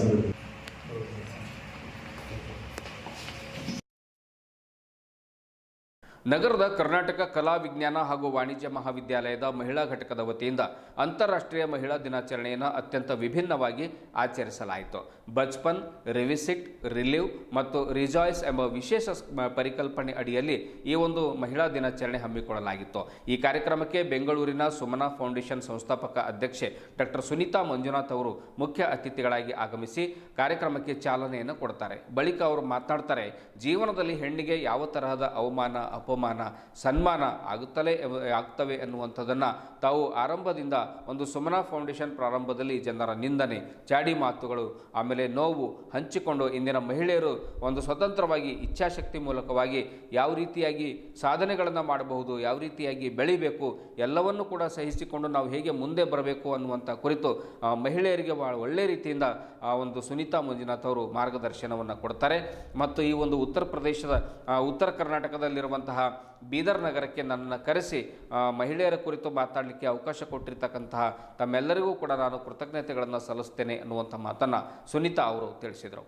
ಸಮೃದ್ಧಿ. ನಗರದ ಕರ್ನಾಟಕ ಕಲಾ ವಿಜ್ಞಾನ ಹಾಗೂ ವಾಣಿಜ್ಯ ಮಹಾವಿದ್ಯಾಲಯದ ಮಹಿಳಾ ಘಟಕದ ವತಿಯಿಂದ ಅಂತಾರಾಷ್ಟ್ರೀಯ ಮಹಿಳಾ ದಿನಾಚರಣೆಯನ್ನು ಅತ್ಯಂತ ವಿಭಿನ್ನವಾಗಿ ಆಚರಿಸಲಾಯಿತು. ಬಚ್ಪನ್, ರಿವಿಸಿಟ್, ರಿಲೀವ್ ಮತ್ತು ರಿಜಾಯ್ಸ್ ಎಂಬ ವಿಶೇಷ ಪರಿಕಲ್ಪನೆ ಅಡಿಯಲ್ಲಿ ಈ ಒಂದು ಮಹಿಳಾ ದಿನಾಚರಣೆ ಹಮ್ಮಿಕೊಳ್ಳಲಾಗಿತ್ತು. ಈ ಕಾರ್ಯಕ್ರಮಕ್ಕೆ ಬೆಂಗಳೂರಿನ ಸುಮನಾ ಫೌಂಡೇಶನ್ ಸಂಸ್ಥಾಪಕ ಅಧ್ಯಕ್ಷೆ ಡಾಕ್ಟರ್ ಸುನೀತಾ ಮಂಜುನಾಥ್ ಅವರು ಮುಖ್ಯ ಅತಿಥಿಗಳಾಗಿ ಆಗಮಿಸಿ ಕಾರ್ಯಕ್ರಮಕ್ಕೆ ಚಾಲನೆಯನ್ನು ಕೊಡ್ತಾರೆ. ಬಳಿಕ ಅವರು ಮಾತನಾಡ್ತಾರೆ, ಜೀವನದಲ್ಲಿ ಹೆಣ್ಣಿಗೆ ಯಾವ ತರಹದ ಅವಮಾನ, ಅಪಮಾನ, ಸನ್ಮಾನ ಆಗ್ತವೆ ಎನ್ನುವಂಥದ್ದನ್ನು ತಾವು ಆರಂಭದಿಂದ ಒಂದು ಸುಮನಾ ಫೌಂಡೇಶನ್ ಪ್ರಾರಂಭದಲ್ಲಿ ಜನರ ನಿಂದನೆ, ಚಾಡಿ ಮಾತುಗಳು, ಆಮೇಲೆ ನೋವು ಹಂಚಿಕೊಂಡು ಇಂದಿನ ಮಹಿಳೆಯರು ಒಂದು ಸ್ವತಂತ್ರವಾಗಿ ಇಚ್ಛಾಶಕ್ತಿ ಮೂಲಕವಾಗಿ ಯಾವ ರೀತಿಯಾಗಿ ಸಾಧನೆಗಳನ್ನು ಮಾಡಬಹುದು, ಯಾವ ರೀತಿಯಾಗಿ ಬೆಳಿಬೇಕು, ಎಲ್ಲವನ್ನೂ ಕೂಡ ಸಹಿಸಿಕೊಂಡು ನಾವು ಹೇಗೆ ಮುಂದೆ ಬರಬೇಕು ಅನ್ನುವಂಥ ಕುರಿತು ಮಹಿಳೆಯರಿಗೆ ಭಾಳ ಒಳ್ಳೆಯ ರೀತಿಯಿಂದ ಒಂದು ಸುನೀತಾ ಮಂಜುನಾಥ್ ಅವರು ಮಾರ್ಗದರ್ಶನವನ್ನು ಕೊಡ್ತಾರೆ. ಮತ್ತು ಈ ಒಂದು ಉತ್ತರ ಕರ್ನಾಟಕದಲ್ಲಿರುವಂತಹ ಬೀದರ್ ನಗರಕ್ಕೆ ನನ್ನನ್ನು ಕರೆಸಿ ಮಹಿಳೆಯರ ಕುರಿತು ಮಾತಾಡಲಿಕ್ಕೆ ಅವಕಾಶ ಕೊಟ್ಟಿರ್ತಕ್ಕಂತಹ ತಮ್ಮೆಲ್ಲರಿಗೂ ಕೂಡ ನಾನು ಕೃತಜ್ಞತೆಗಳನ್ನು ಸಲ್ಲಿಸ್ತೇನೆ ಅನ್ನುವಂಥ ಮಾತನ್ನು ಸುನೀತಾ ಅವರು ತಿಳಿಸಿದರು.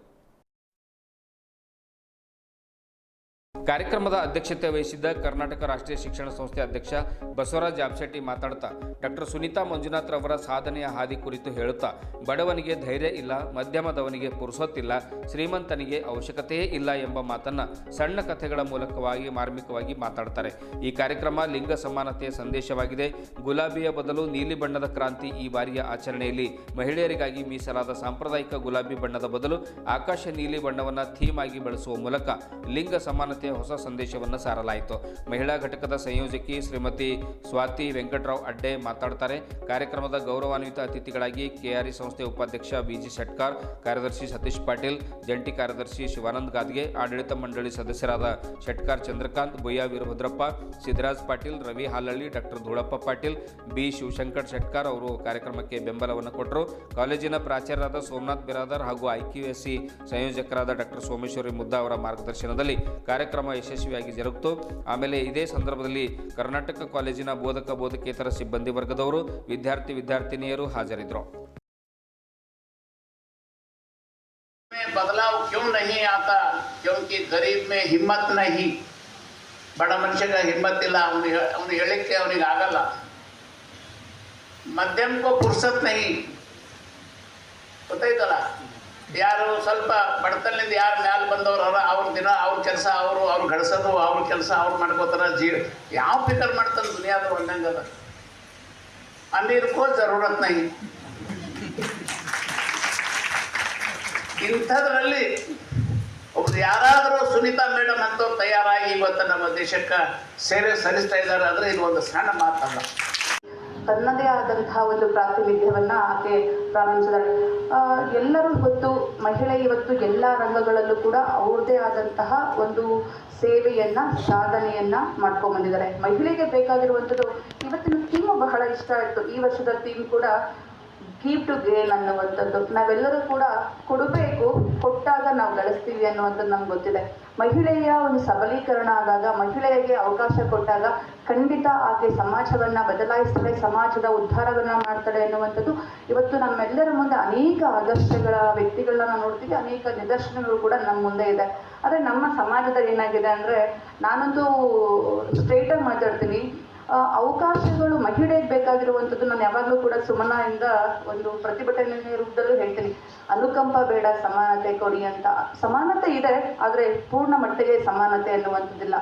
ಕಾರ್ಯಕ್ರಮದ ಅಧ್ಯಕ್ಷತೆ ವಹಿಸಿದ್ದ ಕರ್ನಾಟಕ ರಾಷ್ಟ್ರೀಯ ಶಿಕ್ಷಣ ಸಂಸ್ಥೆ ಅಧ್ಯಕ್ಷ ಬಸವರಾಜ್ ಜಾಬಶೆಟ್ಟಿ ಮಾತಾಡ್ತಾ ಡಾಕ್ಟರ್ ಸುನೀತಾ ಮಂಜುನಾಥ್ ರವರ ಸಾಧನೆಯ ಹಾದಿ ಕುರಿತು ಹೇಳುತ್ತಾ, ಬಡವನಿಗೆ ಧೈರ್ಯ ಇಲ್ಲ, ಮಧ್ಯಮದವನಿಗೆ ಪುರುಸೊತ್ತಿಲ್ಲ, ಶ್ರೀಮಂತನಿಗೆ ಅವಶ್ಯಕತೆಯೇ ಇಲ್ಲ ಎಂಬ ಮಾತನ್ನು ಸಣ್ಣ ಕಥೆಗಳ ಮೂಲಕವಾಗಿ ಮಾರ್ಮಿಕವಾಗಿ ಮಾತಾಡ್ತಾರೆ. ಈ ಕಾರ್ಯಕ್ರಮ ಲಿಂಗ ಸಮಾನತೆಯ ಸಂದೇಶವಾಗಿದೆ. ಗುಲಾಬಿಯ ಬದಲು ನೀಲಿ ಬಣ್ಣದ ಕ್ರಾಂತಿ ಈ ಬಾರಿಯ ಆಚರಣೆಯಲ್ಲಿ ಮಹಿಳೆಯರಿಗಾಗಿ ಮೀಸಲಾದ ಸಾಂಪ್ರದಾಯಿಕ ಗುಲಾಬಿ ಬಣ್ಣದ ಬದಲು ಆಕಾಶ ನೀಲಿ ಬಣ್ಣವನ್ನು ಥೀಮ್ ಆಗಿ ಬಳಸುವ ಮೂಲಕ ಲಿಂಗ ಸಮಾನತೆಯ ಹೊಸ ಸಂದೇಶವನ್ನು ಸಾರಲಾಯಿತು. ಮಹಿಳಾ ಘಟಕದ ಸಂಯೋಜಕಿ ಶ್ರೀಮತಿ ಸ್ವಾತಿ ವೆಂಕಟರಾವ್ ಅಡ್ಡೆ ಮಾತಾಡ್ತಾರೆ. ಕಾರ್ಯಕ್ರಮದ ಗೌರವಾನ್ವಿತ ಅತಿಥಿಗಳಾಗಿ ಕೆಆರ್ಇ ಸಂಸ್ಥೆ ಉಪಾಧ್ಯಕ್ಷ ಬಿಜಿ ಶೆಟ್ಕಾರ್, ಕಾರ್ಯದರ್ಶಿ ಸತೀಶ್ ಪಾಟೀಲ್, ಜಂಟಿ ಕಾರ್ಯದರ್ಶಿ ಶಿವಾನಂದ್ ಗಾದ್ಗೆ, ಆಡಳಿತ ಮಂಡಳಿ ಸದಸ್ಯರಾದ ಶೆಟ್ಕಾರ್ ಚಂದ್ರಕಾಂತ್, ಬೊಯ್ಯ ವೀರಭದ್ರಪ್ಪ, ಸಿದ್ದರಾಜ್ ಪಾಟೀಲ್, ರವಿ ಹಾಲಳ್ಳಿ, ಡಾಕ್ಟರ್ ಧೂಳಪ್ಪ ಪಾಟೀಲ್, ಬಿ ಶಿವಶಂಕರ್ ಶೆಟ್ಕಾರ್ ಅವರು ಕಾರ್ಯಕ್ರಮಕ್ಕೆ ಬೆಂಬಲವನ್ನು ಕೊಟ್ಟರು. ಕಾಲೇಜಿನ ಪ್ರಾಚಾರ್ಯರಾದ ಸೋಮನಾಥ್ ಬಿರಾದರ್ ಹಾಗೂ IQSC ಸಂಯೋಜಕರಾದ ಡಾಕ್ಟರ್ ಸೋಮೇಶ್ವರಿ ಮುದ್ದಾ ಅವರ ಮಾರ್ಗದರ್ಶನದಲ್ಲಿ ಕಾರ್ಯಕ್ರಮ ಯಶಸ್ವಿಯಾಗಿ ಜರುಗಿತು. ಆಮೇಲೆ ಇದೇ ಸಂದರ್ಭದಲ್ಲಿ ಕರ್ನಾಟಕ ಕಾಲೇಜಿನ ಬೋಧಕೇತರ ಸಿಬ್ಬಂದಿ ವರ್ಗದವರು, ವಿದ್ಯಾರ್ಥಿನಿಯರು ಹಾಜರಿದ್ದರು. बदलाव क्यों नहीं आता? क्योंकि गरीब में हिम्मत नहीं. ಬಡ ಮನುಷ್ಯಗ ಹಿಮ್ಮತ್ ಇಲ್ಲ, ಅವನು ಹೇಳಿಕ್ಕೆ ಅವನಿಗೆ ಆಗಲ್ಲ. ಮಧ್ಯಮ ಕೋ ಫುರ್ಸತ್ नहीं. ಗೊತ್ತಾಯ್ತಲ್ಲ, ಯಾರು ಸ್ವಲ್ಪ ಬಡತನದಿಂದ ಯಾರು ಮ್ಯಾಲೆ ಬಂದವರು ಅವ್ರ ದಿನ ಅವ್ರ ಕೆಲಸ ಅವ್ರು ಗಳಿಸೋದು, ಅವ್ರ ಕೆಲಸ ಅವ್ರು ಮಾಡ್ಕೋತಾರ. ಯಾವ ಫಿಕರ್ ಮಾಡ್ತಾನೆ ದುನಿಯಾದ ಒಂದಂಗದ. ಅಮೀರ್ ಕೋ ಜರೂರತ್ नहीं. ಇಂಥದ್ರಲ್ಲಿ ಒಬ್ರು ಯಾರಾದರೂ ಸುನೀತಾ ಮೇಡಮ್ ಅಂತವ್ರು ತಯಾರಾಗಿ ಇವತ್ತು ನಮ್ಮ ದೇಶಕ್ಕೆ ಸೇವೆ ಸಲ್ಲಿಸ್ತಾ ಇದ್ದಾರೆ ಅಂದರೆ ಇದು ಒಂದು ಸಣ್ಣ ಮಾತಲ್ಲ. ತನ್ನದೇ ಆದಂತಹ ಒಂದು ಪ್ರಾತಿನಿಧ್ಯವನ್ನು ಆಕೆ ಪ್ರಾರಂಭಿಸಿದಾಳೆ. ಎಲ್ಲರೂ ಗೊತ್ತು, ಮಹಿಳೆ ಇವತ್ತು ಎಲ್ಲ ರಂಗಗಳಲ್ಲೂ ಕೂಡ ಅವ್ರದ್ದೇ ಆದಂತಹ ಒಂದು ಸೇವೆಯನ್ನು, ಸಾಧನೆಯನ್ನು ಮಾಡ್ಕೊಂಡ್ಬಂದಿದ್ದಾರೆ. ಮಹಿಳೆಗೆ ಬೇಕಾಗಿರುವಂಥದ್ದು ಇವತ್ತಿನ ಥೀಮ್ ಬಹಳ ಇಷ್ಟ ಆಯಿತು. ಈ ವರ್ಷದ ಥೀಮ್ ಕೂಡ ಗಿವ್ ಟು ಗೇನ್ ಅನ್ನುವಂಥದ್ದು. ನಾವೆಲ್ಲರೂ ಕೂಡ ಕೊಡಬೇಕು, ಕೊಟ್ಟಾಗ ನಾವು ಗಳಿಸ್ತೀವಿ ಅನ್ನುವಂಥದ್ದು ನಮ್ಗೆ ಗೊತ್ತಿದೆ. ಮಹಿಳೆಯ ಒಂದು ಸಬಲೀಕರಣ ಆದಾಗ, ಮಹಿಳೆಯರಿಗೆ ಅವಕಾಶ ಕೊಟ್ಟಾಗ ಖಂಡಿತ ಆಕೆ ಸಮಾಜವನ್ನು ಬದಲಾಯಿಸ್ತಾಳೆ, ಸಮಾಜದ ಉದ್ಧಾರವನ್ನು ಮಾಡ್ತಾಳೆ ಎನ್ನುವಂಥದ್ದು ಇವತ್ತು ನಮ್ಮೆಲ್ಲರ ಮುಂದೆ ಅನೇಕ ಆದರ್ಶಗಳ ವ್ಯಕ್ತಿಗಳನ್ನ ನಾವು ನೋಡ್ತೀವಿ, ಅನೇಕ ನಿದರ್ಶನಗಳು ಕೂಡ ನಮ್ಮ ಮುಂದೆ ಇದೆ. ಆದರೆ ನಮ್ಮ ಸಮಾಜದಲ್ಲಿ ಏನಾಗಿದೆ ಅಂದರೆ, ನಾನೊಂದು ಸ್ಟ್ರೇಟಾಗಿ ಮಾತಾಡ್ತೀನಿ, ಅವಕಾಶಗಳು ಮಹಿಳೆಗೆ ಬೇಕಾಗಿರುವಂಥದ್ದು ನಾನು ಯಾವಾಗಲೂ ಕೂಡ ಸುಮನಾಯಿಂದ ಒಂದು ಪ್ರತಿಭಟನೆ ರೂಪದಲ್ಲೂ ಹೇಳ್ತೀನಿ, ಅನುಕಂಪ ಬೇಡ, ಸಮಾನತೆ ಕೊಡಿ ಅಂತ. ಸಮಾನತೆ ಇದೆ, ಆದರೆ ಪೂರ್ಣ ಮಟ್ಟಿಗೆ ಸಮಾನತೆ ಅನ್ನುವಂಥದ್ದಿಲ್ಲ.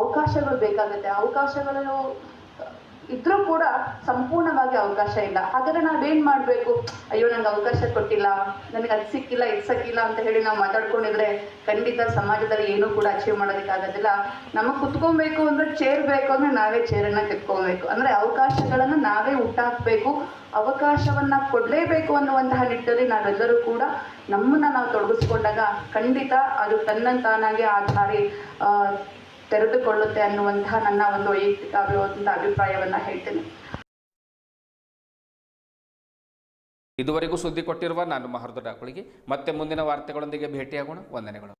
ಅವಕಾಶಗಳು ಬೇಕಾಗುತ್ತೆ. ಅವಕಾಶಗಳು ಇದ್ರೂ ಕೂಡ ಸಂಪೂರ್ಣವಾಗಿ ಅವಕಾಶ ಇಲ್ಲ. ಹಾಗಾದರೆ ನಾವೇನು ಮಾಡಬೇಕು? ಅಯ್ಯೋ ನನಗೆ ಅವಕಾಶ ಕೊಟ್ಟಿಲ್ಲ, ನನಗೆ ಅದು ಸಿಕ್ಕಿಲ್ಲ, ಇದು ಸಿಕ್ಕಿಲ್ಲ ಅಂತ ಹೇಳಿ ನಾವು ಮಾತಾಡ್ಕೊಂಡಿದ್ರೆ ಖಂಡಿತ ಸಮಾಜದಲ್ಲಿ ಏನೂ ಕೂಡ ಅಚೀವ್ ಮಾಡೋದಕ್ಕಾಗೋದಿಲ್ಲ. ನಮಗೆ ಕುತ್ಕೊಬೇಕು ಅಂದರೆ, ಚೇರ್ ಬೇಕು ಅಂದರೆ ನಾವೇ ಚೇರನ್ನು ಕಿತ್ಕೊಬೇಕು. ಅಂದರೆ ಅವಕಾಶಗಳನ್ನು ನಾವೇ ಹುಟ್ಟಾಕಬೇಕು, ಅವಕಾಶವನ್ನು ಕೊಡಲೇಬೇಕು ಅನ್ನುವಂತಹ ನಿಟ್ಟಿನಲ್ಲಿ ನಾವೆಲ್ಲರೂ ಕೂಡ ನಮ್ಮನ್ನು ನಾವು ತೊಡಗಿಸ್ಕೊಂಡಾಗ ಖಂಡಿತ ಅದು ತನ್ನಂತಾನಾಗೆ ಆ ದಾರಿ ತೆರೆದುಕೊಳ್ಳುತ್ತೆ ಅನ್ನುವಂತಹ ನನ್ನ ಒಂದು ವೈಯಕ್ತಿಕ ಅಭಿಪ್ರಾಯವನ್ನು ಹೇಳ್ತೇನೆ. ಇದುವರೆಗೂ ಸುದ್ದಿ ಕೊಟ್ಟಿರುವ ನಾನು ಮಹರ್ದು ಡಾಕುಳಿಗೆ. ಮತ್ತೆ ಮುಂದಿನ ವಾರ್ತೆಗಳೊಂದಿಗೆ ಭೇಟಿಯಾಗೋಣ. ವಂದನೆಗಳು.